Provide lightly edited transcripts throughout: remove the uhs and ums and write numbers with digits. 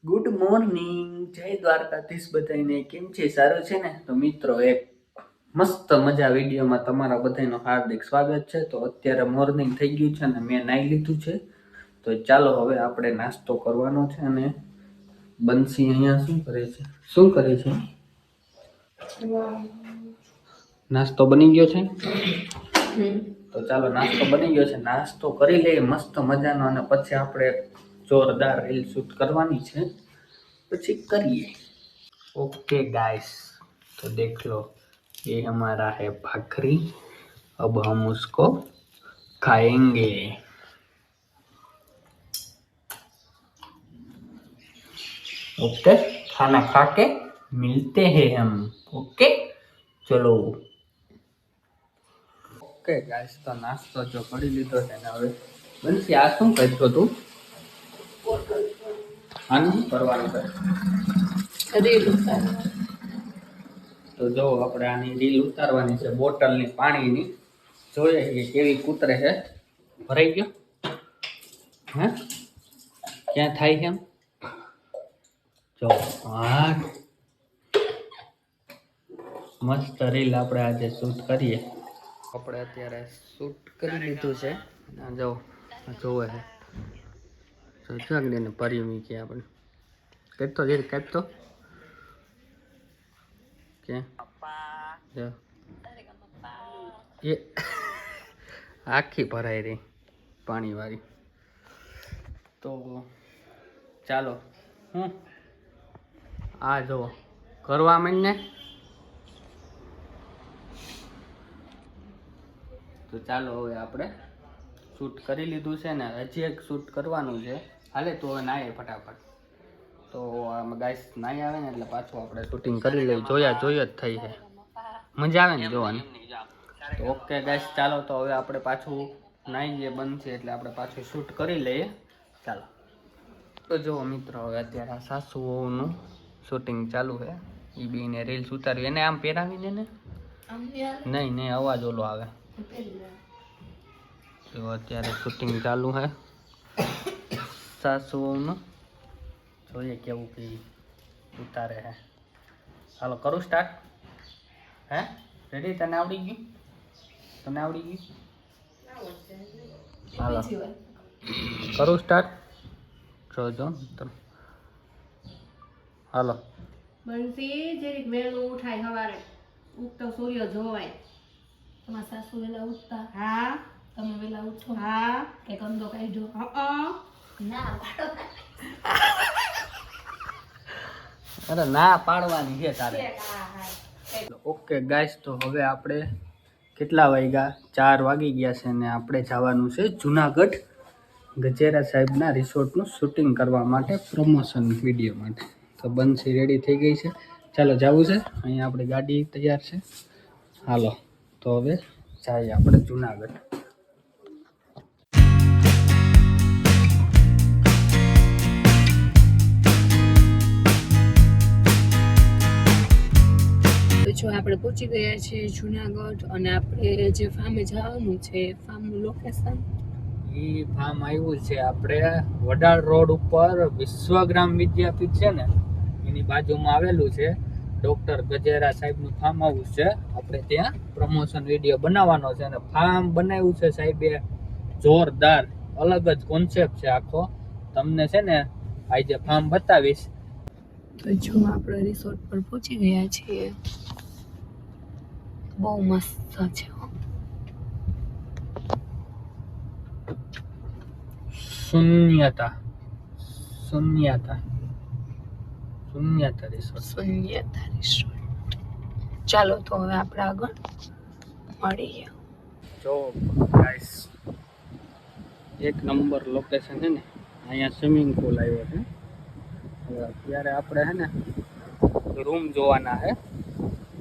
Good morning, જય દ્વારકાધીશ બધાને. કેમ છે? સારું છે ને? તો મિત્રો, એક મસ્ત મજા વિડીયોમાં તમારા બધાનું હાર્દિક સ્વાગત છે. તો અત્યારે મોર્નિંગ થઈ ગયું છે ને મેં નાઈ લીધું છે. તો ચાલો હવે આપણે નાસ્તો કરવાનો છે. અને બંસી અહીંયા શું કરે છે? નાસ્તો બની ગયો છે. તો ચાલો, નાસ્તો બની ગયો છે. નાસ્તો કરી લઈએ મસ્ત મજાનો, અને પછી આપણે जोरदार रील शूट करवानी है, પછી करिए। ओके गाइस, तो देख लो, ये हमारा है भाखरी। अब हम उसको खाएंगे। ओके, खाना खा के मिलते हैं हम। ओके चलो। ओके गाइस, तो नाश्तो जो કરી લીધો છે ને, હવે બંસી આ શું કરતો તું? આનું કરવાનું છે રીલ ઉતારવાની। તો જો આપણે આની રીલ ઉતારવાની છે, બોટલની પાણીની। જોઈએ કે કેવી કૂતરે છે। ભરાઈ ગયો હે? ક્યાં થાય છે? જો હા, મસ્ત રીલ આપણે આજે શૂટ કરીએ। આપણે અત્યારે શૂટ કરી લીધું છે। જો જોવે છે તો જગને ને પરી મીકી આપણે કાપતો જે કાપતો કે જો એ આખી ભરાઈ રહી પાણી વાળી। તો ચાલો, હું આ જો કરવા માંડને। તો ચાલો, હવે આપણે શૂટ કરી લીધું છે ને, હજી એક શૂટ કરવાનું છે। હાલે તો હવે નાય ફટાફટ। તો આમાં ગાઈસ નાય આવે ને એટલે પાછું આપણે શૂટિંગ કરી લઈએ। જોયા જ થઈ છે, મજા આવે ને જોવાની। તો ઓકે ગાઈસ, ચાલો, તો હવે આપણે પાછું નાઈ જે બંધ છે એટલે આપણે પાછું શૂટ કરી લઈએ। ચાલો, તો જો મિત્રો, હવે અત્યારે આ સાસુઓનું શૂટિંગ ચાલુ છે। એ બીને રીલ્સ ઉતારવી, એને આમ પહેરાવીને ને નહીં અવાજ ઓલો આવે। તો અત્યારે શૂટિંગ ચાલુ છે સાસુઓનું। જોઈએ કેવું કે ઉતારે છે। હાલો કરું સ્ટાર્ટ? હે રેડી? તને આવડી ગયું? તને આવડી ગયું? હાલો કરું સ્ટાર્ટ? જોજો તમે। હાલો બંસી, જરીક વેલું ઉઠાય સવારે, ઉગતો સૂર્ય જોવાય। તમારા સાસુ વેલા ઉઠતા? હા। તમે વેલા ઉઠો? હા। કે કંદો કાઢ્યો? ના પાડો। અરે ના પાડવાની છે તારે। ઓકે ગાઈસ, તો હવે આપણે કેટલા વાગ્યા? 4 વાગી ગયા છે ને આપણે જવાનું છે જુનાગઢ ગજેરા સાહેબના રિસોર્ટનું શૂટિંગ કરવા માટે, પ્રમોશન વિડીયો માટે। તો બંસી રેડી થઈ ગઈ છે। ચાલો જવું છે, અહીંયા આપણી ગાડી તૈયાર છે। હાલો તો હવે જઈએ આપણે જુનાગઢ। જો આપણે પહોંચી ગયા છીએ જુનાગઢ, અને આપણે જે ફાર્મે જવાનું છે, ફાર્મનું લોકેશન એ ફાર્મ આવ્યું છે આપણે વડાળ રોડ ઉપર, વિશ્વગ્રામ વિદ્યાપીઠ છે ને એની બાજુમાં આવેલું છે। ડોક્ટર ગજેરા સાહેબનું ફાર્મ હાઉસ છે। આપણે ત્યાં પ્રમોશન વિડીયો બનાવવાનો છે, અને ફાર્મ બનાવ્યું છે સાહેબે જોરદાર, અલગ જ કોન્સેપ્ટ છે આખો। તમને છે ને આજે ફાર્મ બતાવીશ। તો જો આપણે રિસોર્ટ પર પહોંચી ગયા છીએ। બહુ મસ્ત છે। શૂન્યતા રિસોર્ટ। ચાલો તો હવે આપણે આગળ મળીએ। જો ગાઈસ, એક નંબર લોકેશન છે ને, અહીંયા સ્વિમિંગ પુલ આવ્યો છે। હવે અત્યારે આપણે છે ને રૂમ જોવાના છે।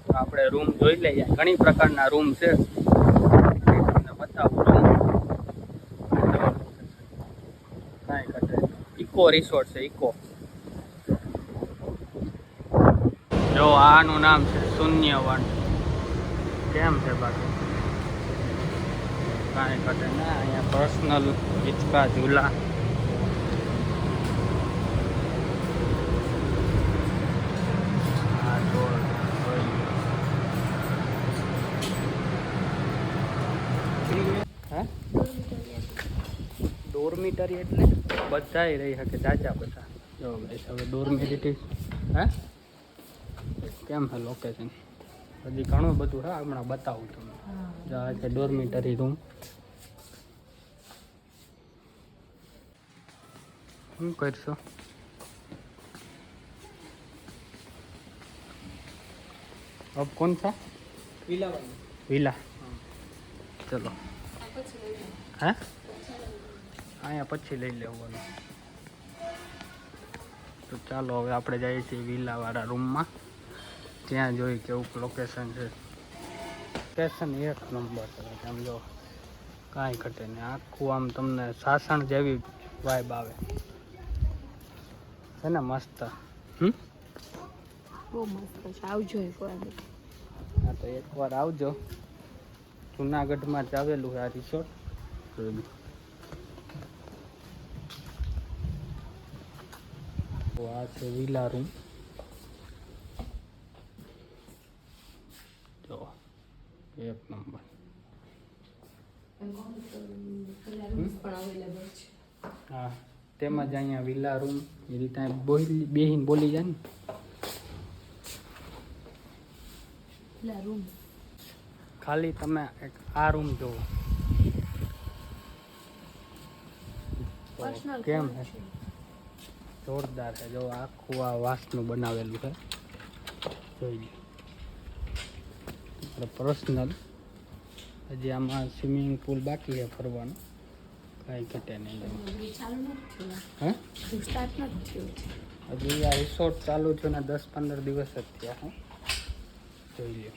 તો આપણે રૂમ જોઈ લઈએ, ઘણી પ્રકારના રૂમ છે, તમને બતાવું રૂમ। કાંઈ ઘટે, ઇકો રિસોર્ટ છે, ઇકો। જો આનું નામ છે શૂન્યવન। કેમ છે બાકી? કાંઈ ઘટે ના, અહીંયા પર્સનલ હિંચકા ઝૂલા। ડોર્મિટરી એટલે બધાય રહી શકે, જાજા બધા. જો ગાઈસ હવે ડોર્મિટરી હે કેમ છે લોકેશન, હજી ઘણું બધું છે, હમણાં બતાવું તમને. જો આ છે ડોર્મિટરી રૂમ. શું કરશો? अब कौन सा विला चलो हाँ અહીંયા પછી લઈ લેવાનું. તો ચાલો હવે આપણે જઈએ છીએ વિલાવાળા રૂમમાં, ત્યાં જોઈ કેવું લોકેશન છે. લોકેશન એક નંબર છે, આમ જો કાંઈ ઘટે નહીં. આખું આમ તમને સાસણ જેવી વાઇબ આવે છે ને, મસ્ત. બહુ મસ્ત છે, આવજો એકવાર. હા તો એકવાર આવજો. જુનાગઢમાં જ આવેલું છે આ રિસોર્ટ. તો આ છે વિલા રૂમ. જો એક નંબર. હા તેમજ અહીંયા વિલા રૂમ એ રીતે બેહીને બોલી જાય ને. રૂમ ખાલી તમે એક આ રૂમ જુઓ કેમ છે, જોરદાર છે. જો આખું આ વાંસનું બનાવેલું છે, જોઈ લો પર્સનલ. હજી આમાં સ્વિમિંગ પુલ બાકી છે ફરવાનું, કાંઈ ઘટે નહીં. હે હજી આ રિસોર્ટ ચાલુ થયું ને 10-15 દિવસ જ થયા. હે જોઈ લો.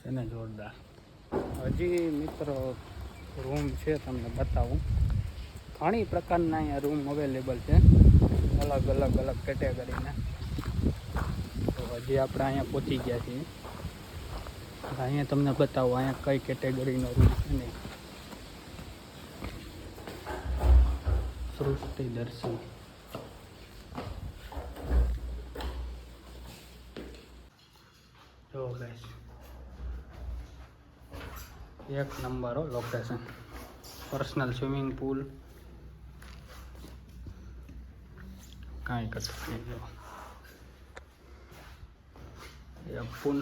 છે ને જોરદાર. હજી મિત્રો રૂમ છે, તમને બતાવું. ઘણી પ્રકારના અહીંયા રૂમ અવેલેબલ છે, અલગ અલગ કેટેગરીના. તો હજી આપણે અહીંયા પહોંચી ગયા છીએ. અહીંયા તમને બતાવું અહીંયા કઈ કેટેગરીનો રૂમ છે ને. સૃષ્ટિ દર્શન. જો ગાઈસ એક નંબર હો લોકેશન. પર્સનલ સ્વિમિંગ પુલ, કાંઈ કશું નહીં. જો એ પુલ.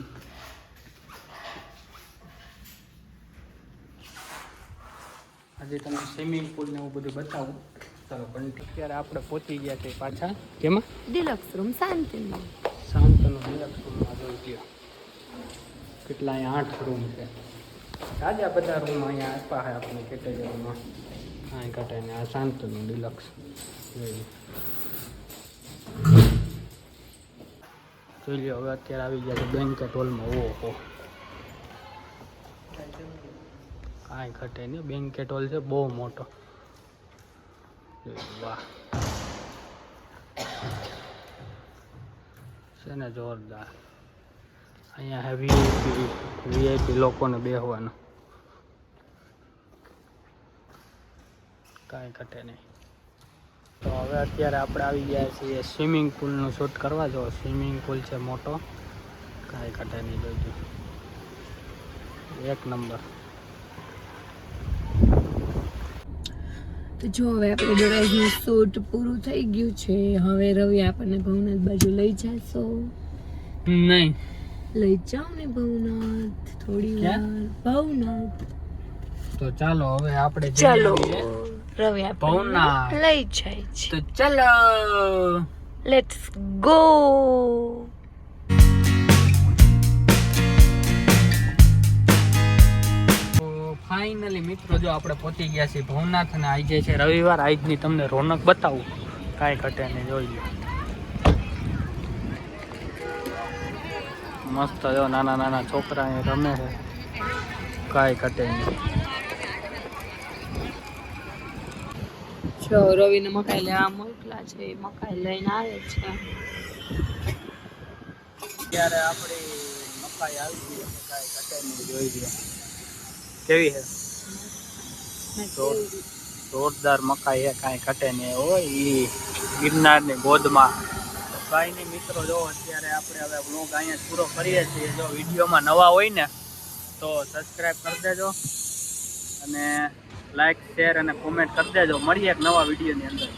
હજી તમને સ્વિમિંગ પુલ ને એવું બધું બતાવું. ચાલો પણ અત્યારે આપણે પહોંચી ગયા છે પાછા કેમાં, ડિલક્સ રૂમ શાંતિનો. શાંતનો ડિલક્સ રૂમમાં. જોઈ ગયો કેટલા અહીંયા 8 રૂમ છે. તાજા બધા રૂમ અહીંયા આપ્યા છે આપણે કેટેગરીમાં, કાંઈ ઘટે ને. આ શાંતનું ડિલક્સ જોઈ લો. હવે અત્યારે આવી ગયા છે બેન્કેટ હોલમાં. ઓહો કાંઈ ઘટે નહીં, બેન્કેટ હોલ છે બહુ મોટો. વાહ છે ને જોરદાર. અહીંયા હે વીઆઈપી લોકોને બેસવાનું, કાંઈ ઘટે નહીં. તો હવે અત્યારે આપણે આવી ગયા છીએ સ્વિમિંગ પુલનું શૂટ કરવા. જો સ્વિમિંગ પુલ છે મોટો, કાંઈ ઘટે નહીં. જોઈજો એક નંબર. તો જો હવે આપણે દરવાજનું શૂટ પૂરું થઈ ગયું છે. હવે રવિ આપણને ભવનાથ બાજુ લઈ જશો? નહીં લઈ જાઓ ને ભવનાથ, થોડી વાર ભવનાથ. તો ચાલો હવે આપણે ચાલો રવિ આપણને ભવનાથ લઈ જાય છે. તો ચાલો લેટ્સ ગો. ફાઇનલી મિત્રો જો આપણે પહોંચી ગયા છીએ ભવનાથ અને આજે છે રવિવાર. આજની તમને રોનક બતાવું, કાંઈ ઘટે નહીં. જોઈ લો મસ્ત. જો નાના નાના છોકરા અહીંયા રમે છે, કાંઈ ઘટે નહીં. જો રવિને મકાઈ લેવા મોકલા છે, મકાઈ લઈને આવે છે. ત્યારે આપણી મકાઈ આવી ગઈ, કાંઈ ઘટે નહીં. જોઈ લો કેવી છે. જોરદાર મકાઈ હે, કાંઈ ઘટે નહીં હોય ઈ ગિરનારની ગોદમાં. કાંઈ નહીં મિત્રો, જો અત્યારે આપણે હવે વ્લોગ અહીંયા પૂરો કરીએ છીએ. જો વિડીયોમાં નવા હોય ને તો સબસ્ક્રાઈબ કરી દેજો અને લાઈક શેર અને કોમેન્ટ કરી દેજો. મળીએ એક નવા વિડીયોની અંદર.